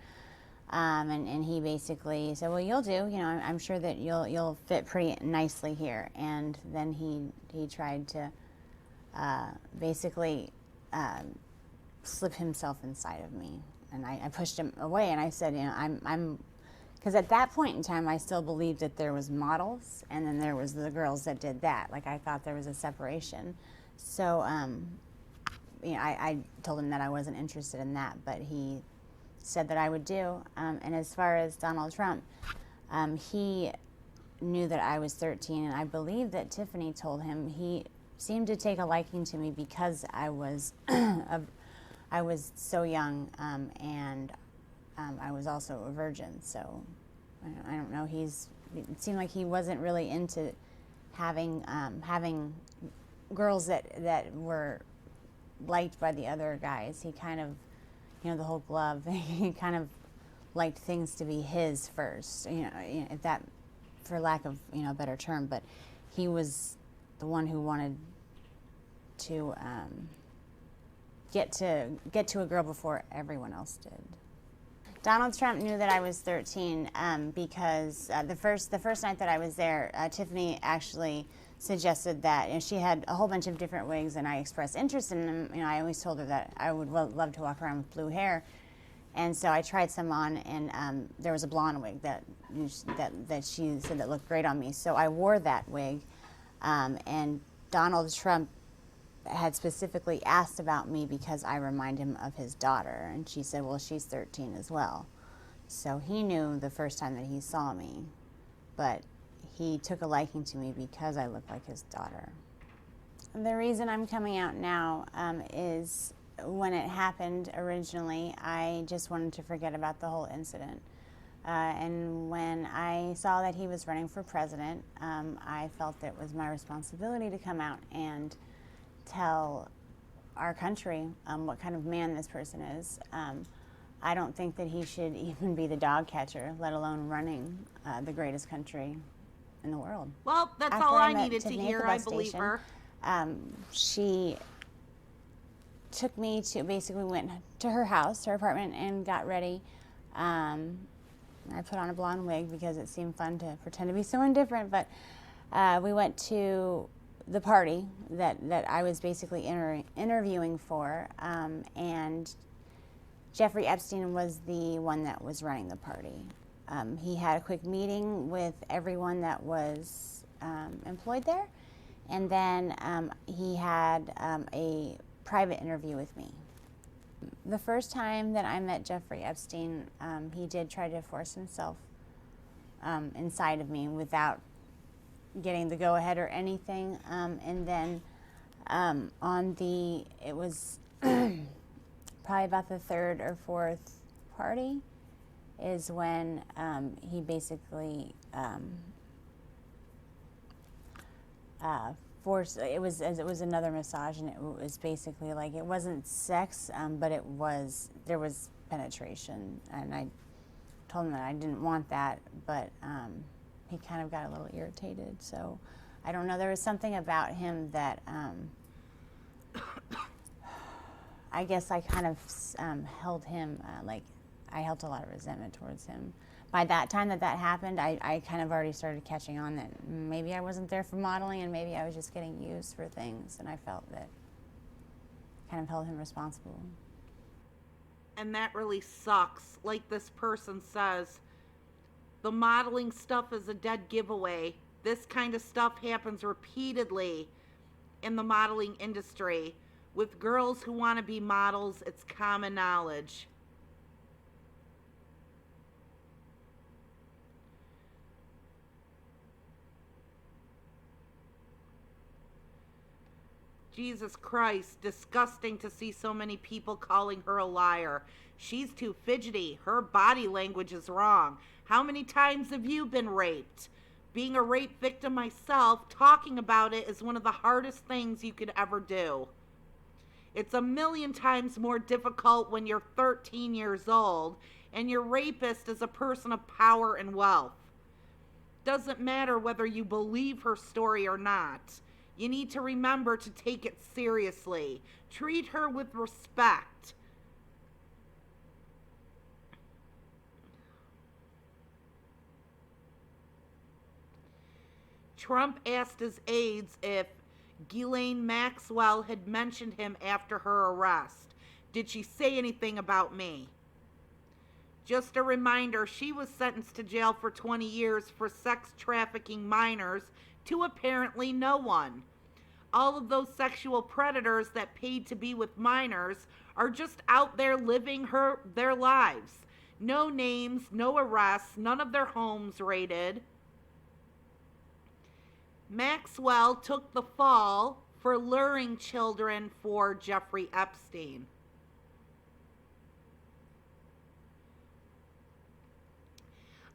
And he basically said, well, you'll do, I'm sure that you'll fit pretty nicely here. And then he tried to basically slip himself inside of me, and I pushed him away, and I said, I'm because at that point in time I still believed that there was models, and then there was the girls that did that. Like, I thought there was a separation. So I told him that I wasn't interested in that, but he said that I would do. And as far as Donald Trump, he knew that I was 13, and I believe that Tiffany told him he seemed to take a liking to me because I was I was so young, and I was also a virgin. So I don't know. It seemed like he wasn't really into having girls that were liked by the other guys. He kind of, the whole glove. He kind of liked things to be his first. If that, for lack of a better term, but he was the one who wanted to get to a girl before everyone else did. Donald Trump knew that I was 13 because the first night that I was there, Tiffany actually suggested that, she had a whole bunch of different wigs, and I expressed interest in them. I always told her that I would love to walk around with blue hair, and so I tried some on, and there was a blonde wig that she said that looked great on me. So I wore that wig, and Donald Trump had specifically asked about me because I remind him of his daughter, and she said, well, she's 13 as well. So he knew the first time that he saw me, but he took a liking to me because I look like his daughter. The reason I'm coming out now is when it happened originally, I just wanted to forget about the whole incident. And when I saw that he was running for president, I felt it was my responsibility to come out and tell our country what kind of man this person is. I don't think that he should even be the dog catcher, let alone running the greatest country in the world. Well, that's After all I met needed to Tiffany at hear. the I bus believe station, her. She took me to, basically went to her house, her apartment, and got ready. I put on a blonde wig because it seemed fun to pretend to be someone different, but we went to the party that I was basically interviewing for, and Jeffrey Epstein was the one that was running the party. He had a quick meeting with everyone that was employed there, and then he had a private interview with me. The first time that I met Jeffrey Epstein, he did try to force himself inside of me without getting the go-ahead or anything, and then it was probably about the third or fourth party is when he basically forced, it was another massage, and it was basically like, it wasn't sex, but there was penetration, and I told him that I didn't want that, but he kind of got a little irritated. So I don't know, there was something about him that I guess I kind of held him, I held a lot of resentment towards him. By that time that happened, I kind of already started catching on that maybe I wasn't there for modeling, and maybe I was just getting used for things, and I felt that kind of held him responsible. And that really sucks. Like this person says, the modeling stuff is a dead giveaway. This kind of stuff happens repeatedly in the modeling industry. With girls who want to be models, it's common knowledge. Jesus Christ, disgusting to see so many people calling her a liar. She's too fidgety. Her body language is wrong. How many times have you been raped? Being a rape victim myself, talking about it is one of the hardest things you could ever do. It's a million times more difficult when you're 13 years old and your rapist is a person of power and wealth. Doesn't matter whether you believe her story or not. You need to remember to take it seriously. Treat her with respect. Trump asked his aides if Ghislaine Maxwell had mentioned him after her arrest. Did she say anything about me? Just a reminder, she was sentenced to jail for 20 years for sex trafficking minors to apparently no one. All of those sexual predators that paid to be with minors are just out there living their lives. No names, no arrests, none of their homes raided. Maxwell took the fall for luring children for Jeffrey Epstein.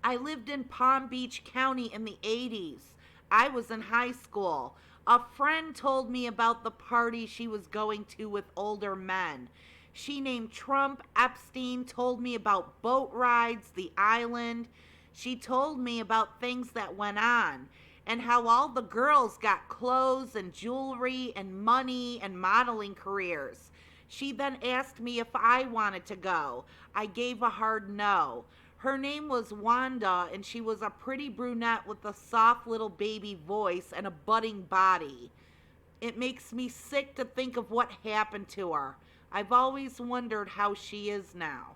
I lived in Palm Beach County in the 80s. I was in high school. A friend told me about the party she was going to with older men. She named Trump, Epstein, told me about boat rides, the island. She told me about things that went on and how all the girls got clothes and jewelry and money and modeling careers. She then asked me if I wanted to go. I gave a hard no. Her name was Wanda, and she was a pretty brunette with a soft little baby voice and a budding body. It makes me sick to think of what happened to her. I've always wondered how she is now.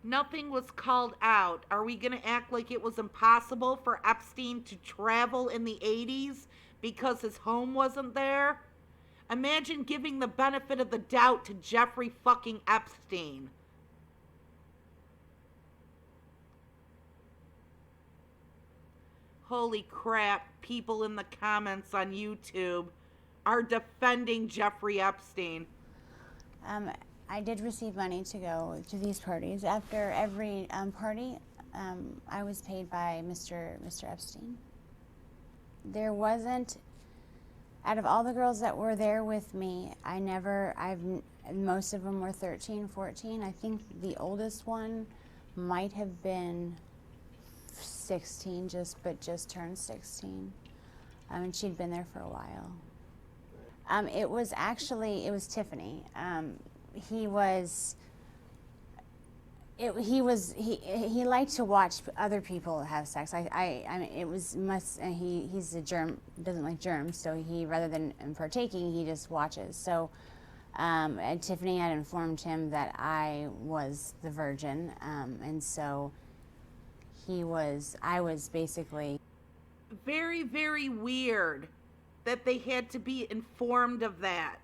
Nothing was called out. Are we going to act like it was impossible for Epstein to travel in the 80s because his home wasn't there? Imagine giving the benefit of the doubt to Jeffrey fucking Epstein. Holy crap, people in the comments on YouTube are defending Jeffrey Epstein. I did receive money to go to these parties. After every party, I was paid by Mr. Epstein. There wasn't, out of all the girls that were there with me, most of them were 13, 14. I think the oldest one might have been 16, just turned 16. And she'd been there for a while. It was Tiffany. He liked to watch other people have sex. I mean, he's a germ, doesn't like germs, so he, rather than partaking, he just watches. So and Tiffany had informed him that I was the virgin, and so I was basically. Very, very weird that they had to be informed of that.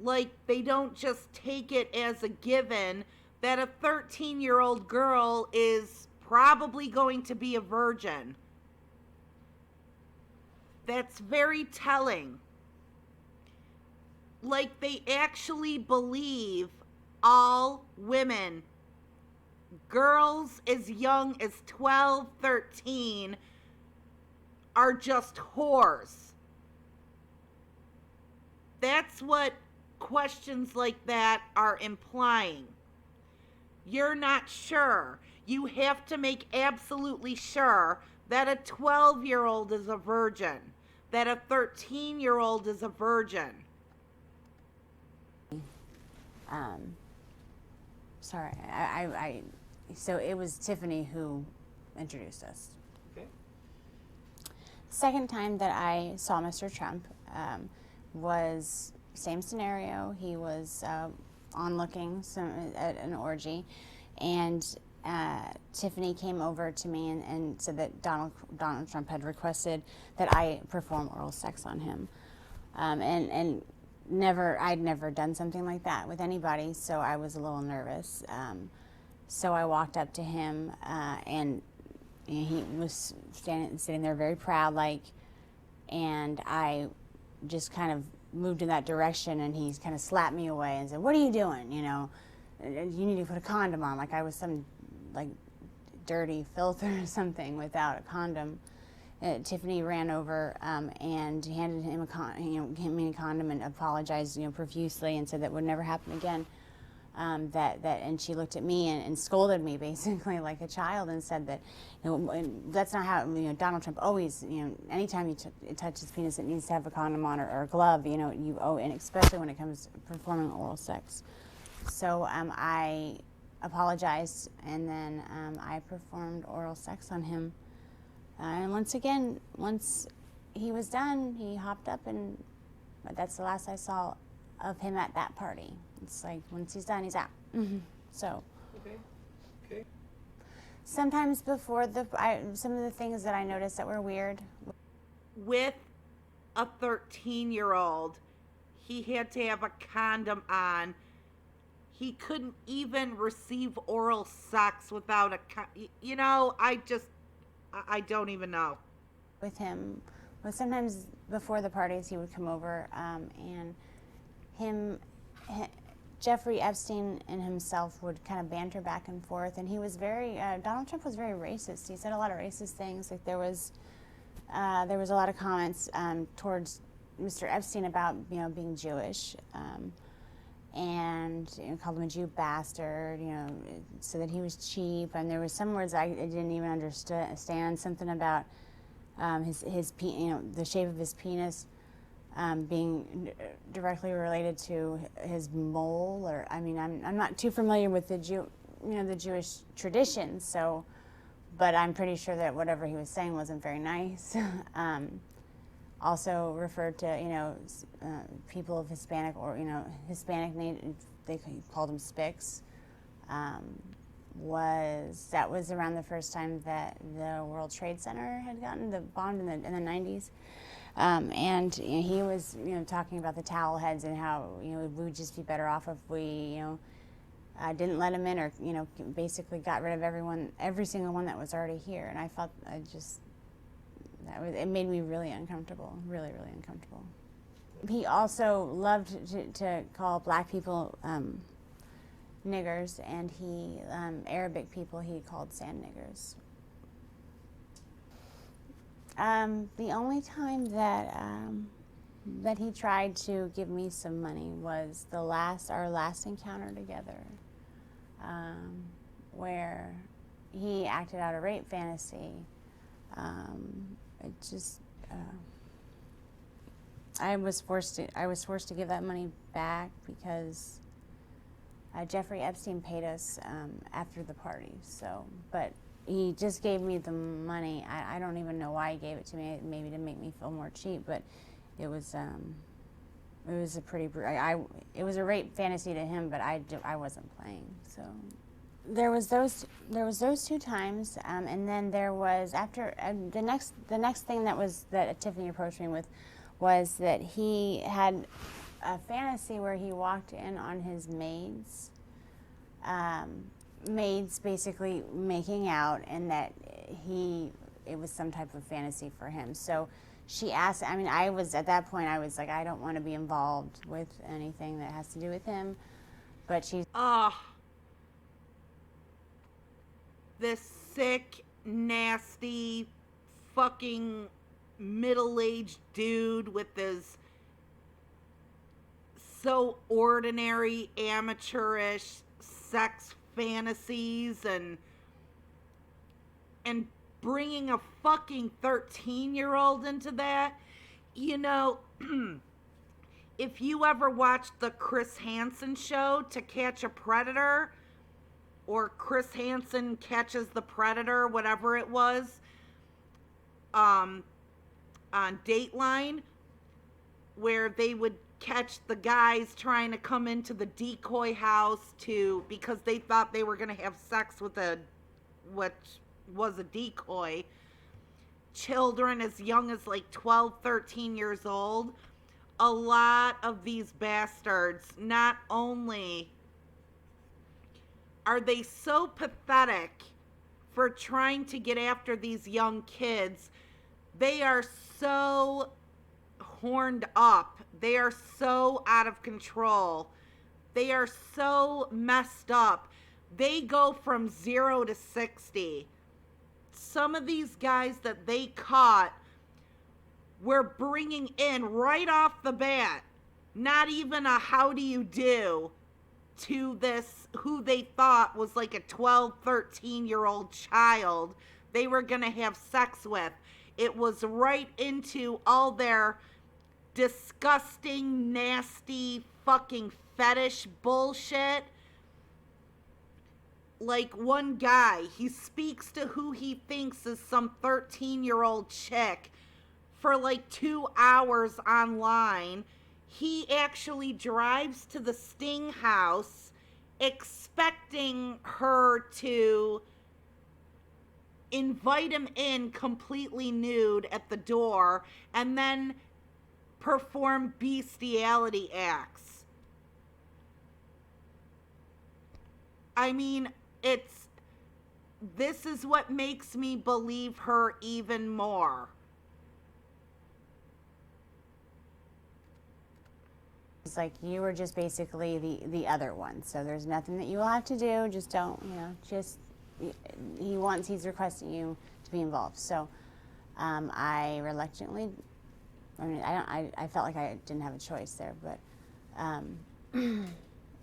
Like, they don't just take it as a given that a 13-year-old girl is probably going to be a virgin. That's very telling. Like, they actually believe all women, girls as young as 12, 13, are just whores. That's what questions like that are implying. You're not sure. You have to make absolutely sure that a 12-year-old is a virgin, that a 13-year-old is a virgin. Sorry, so it was Tiffany who introduced us. Okay. Second time that I saw Mr. Trump was same scenario. He was onlooking at an orgy, and Tiffany came over to me and said that Donald Trump had requested that I perform oral sex on him, and I'd never done something like that with anybody, so I was a little nervous. So I walked up to him, and he was sitting there very proud, and I just kind of moved in that direction, and he kind of slapped me away and said, "What are you doing? You need to put a condom on," like I was some dirty filth or something without a condom. Tiffany ran over and handed him a condom and apologized, profusely, and said that would never happen again. And she looked at me and scolded me basically like a child and said that, that's not how, Donald Trump always, anytime you touch his penis, it needs to have a condom on or a glove, and especially when it comes to performing oral sex. So I apologized, and then I performed oral sex on him. And once he was done, he hopped up, but that's the last I saw of him at that party. It's like, once he's done, he's out. So. Okay. Sometimes before some of the things that I noticed that were weird. With a 13-year-old, he had to have a condom on. He couldn't even receive oral sex without I don't even know. With him, but sometimes before the parties, he would come over, and Jeffrey Epstein and himself would kind of banter back and forth, and he was Donald Trump was very racist. He said a lot of racist things. Like there was a lot of comments towards Mr. Epstein about being Jewish, and called him a Jew bastard, so that he was cheap. And there was some words I didn't even understand. Something about the shape of his penis being directly related to his mole, or I'm not too familiar with the the Jewish traditions, so, but I'm pretty sure that whatever he was saying wasn't very nice. Also referred to people of Hispanic or Hispanic name, they called them spics. That was around the first time that the World Trade Center had gotten the bombed in the 90s. And he was talking about the towel heads and how we would just be better off if we didn't let him in, or basically got rid of every single one that was already here. And I felt it made me really uncomfortable, really, really uncomfortable. He also loved to call black people niggers, and Arabic people he called sand niggers. The only time that he tried to give me some money was our last encounter together, where he acted out a rape fantasy. I was forced to give that money back because Jeffrey Epstein paid us after the party. So, but he just gave me the money. I don't even know why he gave it to me. Maybe to make me feel more cheap, but it was a pretty. It was a rape fantasy to him, but I wasn't playing. So there was those 2 times, and then there was after the next thing that Tiffany approached me with was that he had a fantasy where he walked in on his maids basically making out, and that it was some type of fantasy for him. So she asked, at that point I was like, I don't want to be involved with anything that has to do with him, but she's this sick, nasty, fucking middle-aged dude with his so ordinary, amateurish sex fantasies, and bringing a fucking 13-year-old into that. If you ever watched the Chris Hansen show, To Catch a Predator, or Chris Hansen Catches the Predator, whatever it was, on Dateline, where they would catch the guys trying to come into the decoy house because they thought they were going to have sex with what was a decoy. Children as young as like 12, 13 years old. A lot of these bastards, not only are they so pathetic for trying to get after these young kids, they are so horned up. They are so out of control. They are so messed up. They go from 0 to 60. Some of these guys that they caught were bringing in right off the bat, not even a how do you do, to this who they thought was like a 12, 13-year-old child they were going to have sex with. It was right into all their disgusting, nasty, fucking fetish bullshit. Like one guy, he speaks to who he thinks is some 13-year-old chick for like 2 hours online. He actually drives to the Sting house expecting her to invite him in completely nude at the door and then perform bestiality acts. This is what makes me believe her even more. It's like you were just basically the other one. So there's nothing that you will have to do. Just don't, he's requesting you to be involved. So I reluctantly, I felt like I didn't have a choice there, but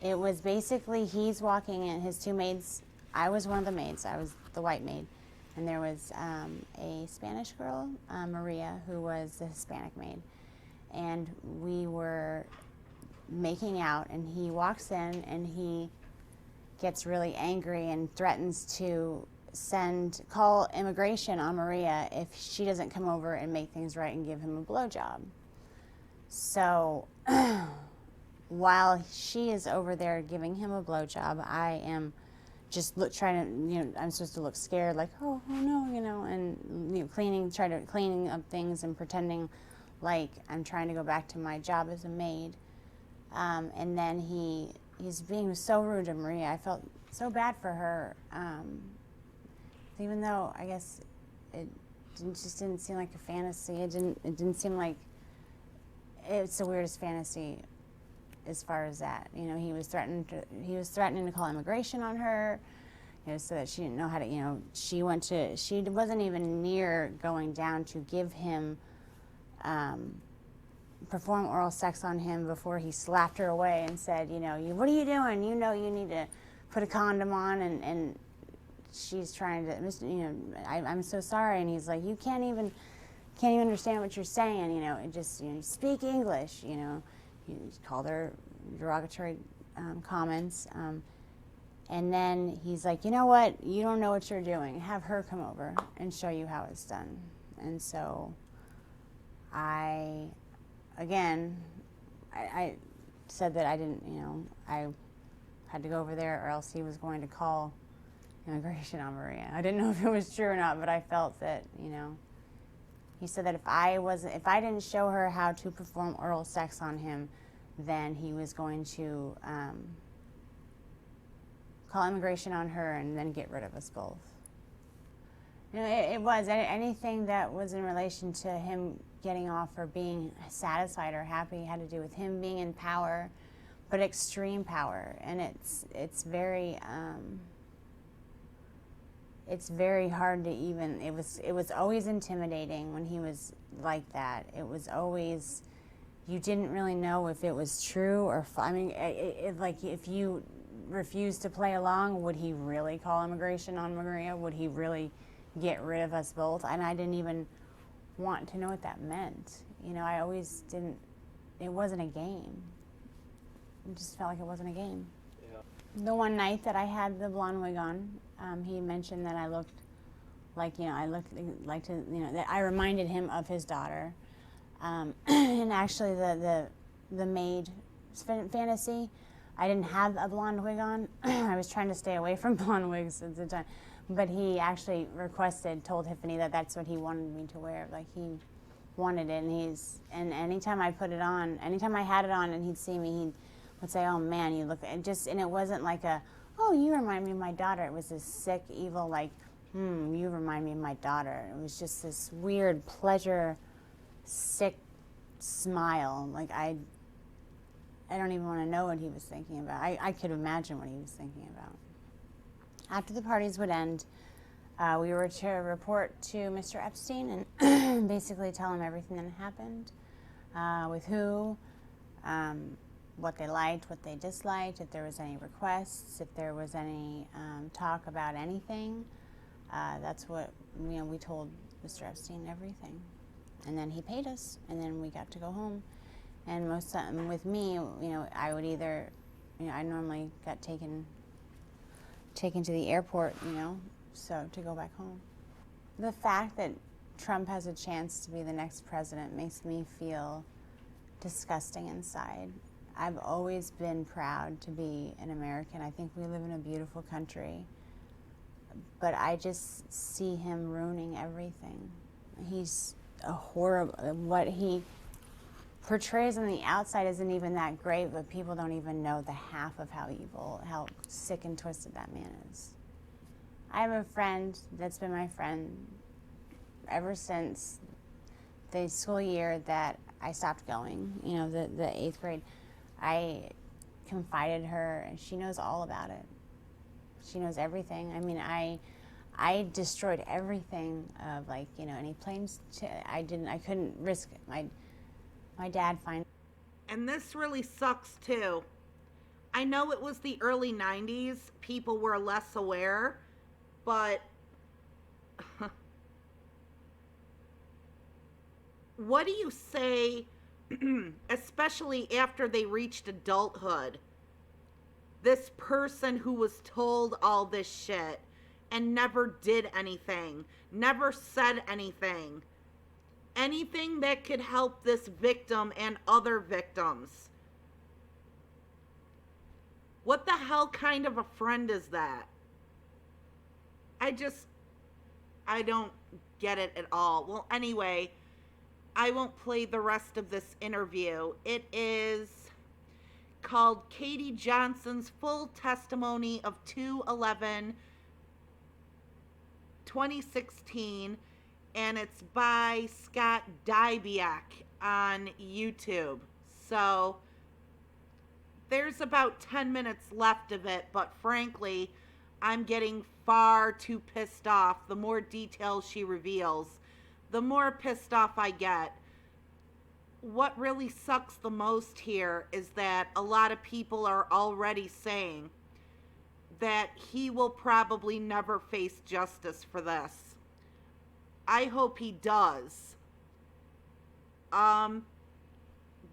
it was basically he's walking in, his two maids, I was one of the maids, I was the white maid, and there was a Spanish girl, Maria, who was the Hispanic maid, and we were making out, and he walks in and he gets really angry and threatens to call immigration on Maria if she doesn't come over and make things right and give him a blowjob. So while she is over there giving him a blowjob, I am just trying to, I'm supposed to look scared, like, oh no, and cleaning up things and pretending like I'm trying to go back to my job as a maid. And then he's being so rude to Maria. I felt so bad for her, even though I guess it just didn't seem like a fantasy. It didn't seem like it's the weirdest fantasy as far as that. He was threatening to call immigration on her, so that she didn't know how to, she wasn't even near going down to give him, perform oral sex on him before he slapped her away and said, what are you doing? You need to put a condom on, and she's trying to, I'm so sorry, and he's like, you can't even understand what you're saying, speak English, he called her derogatory comments, and then he's like, you know what, you don't know what you're doing, have her come over and show you how it's done. And so I said that I didn't, I had to go over there or else he was going to call immigration on Maria. I didn't know if it was true or not, but I felt that, he said that if I didn't show her how to perform oral sex on him, then he was going to call immigration on her and then get rid of us both. It was anything that was in relation to him getting off or being satisfied or happy had to do with him being in power, but extreme power, and it's very hard to even. It was always intimidating when he was like that. It was always, you didn't really know if it was true or like if you refused to play along, would he really call immigration on Maria? Would he really get rid of us both? And I didn't even want to know what that meant. I always didn't. It wasn't a game. It just felt like it wasn't a game. Yeah. The one night that I had the blonde wig on, he mentioned that I looked like, that I reminded him of his daughter. And actually the maid fantasy, I didn't have a blonde wig on. I was trying to stay away from blonde wigs at the time. But he actually told Tiffany that that's what he wanted me to wear. Like, he wanted it, and anytime I put it on, anytime I had it on and he'd see me, he would say, oh man, you look, and it wasn't like oh, you remind me of my daughter. It was this sick, evil, like, you remind me of my daughter. It was just this weird pleasure, sick smile. Like, I don't even want to know what he was thinking about. I could imagine what he was thinking about. After the parties would end, we were to report to Mr. Epstein and basically tell him everything that happened, with who, what they liked, what they disliked, if there was any requests, if there was any talk about anything. That's what, we told Mr. Epstein everything. And then he paid us, and then we got to go home. And most with me, I would either, I normally got taken to the airport, so to go back home. The fact that Trump has a chance to be the next president makes me feel disgusting inside. I've always been proud to be an American. I think we live in a beautiful country, but I just see him ruining everything. He's a horrible, what he portrays on the outside isn't even that great, but people don't even know the half of how evil, how sick and twisted that man is. I have a friend that's been my friend ever since the school year that I stopped going, the 8th grade. I confided her, and she knows all about it. She knows everything. I mean, I destroyed everything of, any planes. I couldn't risk my dad finding. And this really sucks too. I know it was the early 90s. People were less aware, but what do you say, especially after they reached adulthood? This person who was told all this shit and never did anything, never said anything that could help this victim and other victims. What the hell kind of a friend is that? I don't get it at all. Well, anyway, I won't play the rest of this interview. It is called Katie Johnson's Full Testimony of 2/11/2016, and it's by Scott Dybiak on YouTube. So there's about 10 minutes left of it, but frankly, I'm getting far too pissed off. The more details she reveals, the more pissed off I get. What really sucks the most here is that a lot of people are already saying that he will probably never face justice for this. I hope he does.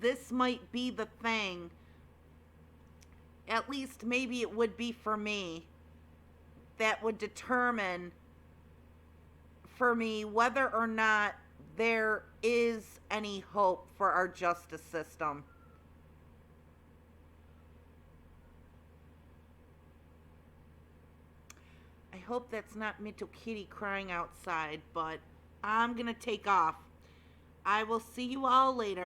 This might be the thing, at least maybe it would be for me, that would determine for me whether or not there is any hope for our justice system. I hope that's not Mitchell Kitty crying outside, but I'm gonna take off. I will see you all later.